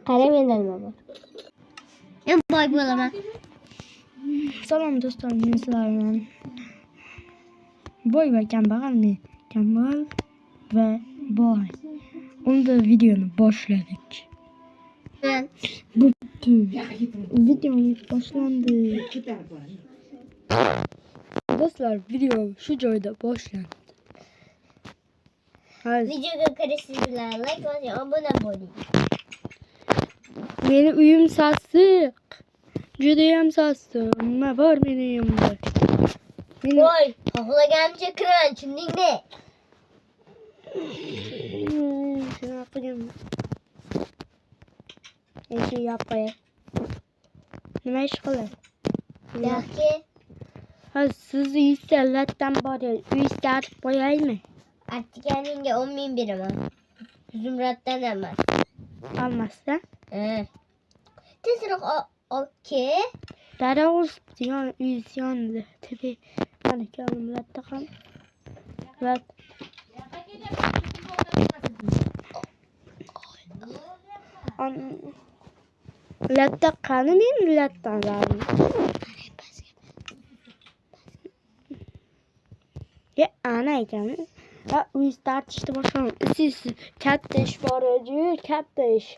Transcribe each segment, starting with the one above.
Qarang mendan nima bor. Men boy bo'laman. Salom do'stlar, men sizlarman. Boy va kambag'almi? Kambag'al va boy. Unda videoni boshladik. Bo'pti. Videomiz boshlandi. Do'stlar, video shu joyda boshlandi. Videoga kirishsiz bilan like bosing, obuna bo'ling. Meni uyim sassiq. Judayam sassiq. Nima bor meni uyimda? Voy, xohlaganimcha kiraman, tushundingmi? Shuna qildim. Endi yo'q. Nima ish qiladi? Yaxshi. Ha, siz uyingizda latdan bor. Uyingizga artib qo'yaymi? Artganingga 10 ming beraman. Zumraddan emas. Olmasdan? Tezroq olke. Darag'uz uyingiz yonida. Tabii. Mana kalim latta ham. Lat. Latta qani men lattan lazım. Ya ana ekan. Ha, uyingiz tartishni boshladim. Siz katta ish bor edi, katta ish.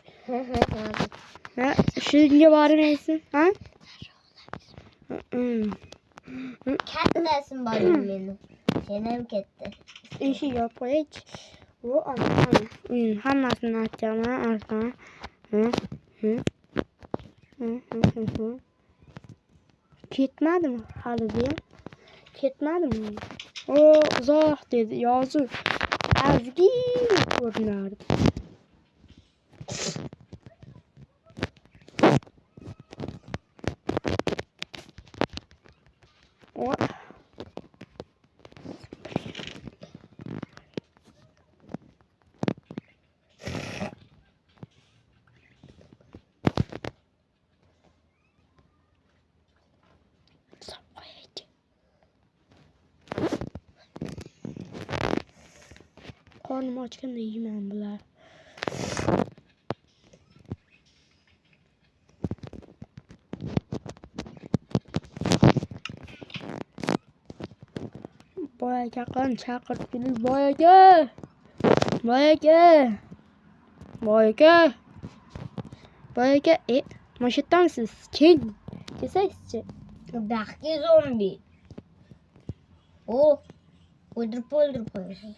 Ha, shunga bormaysiz, ha? Kattasin boyim meni. Sen ham katta. İşi yapıyor hiç. Bu ana. Hammasini açaman arqan. Ketmadimi hali deyam? Ketmadimi? O uzoq dedi. Yozuv azgin ko'rinardi. Qornim ochganda yeyman bular. Boyaga qan chaqirtdilar. Boyaga. Mashattamisiz? Kesakchi. Baxtga zombi. O, o'ldirib qo'yasiz.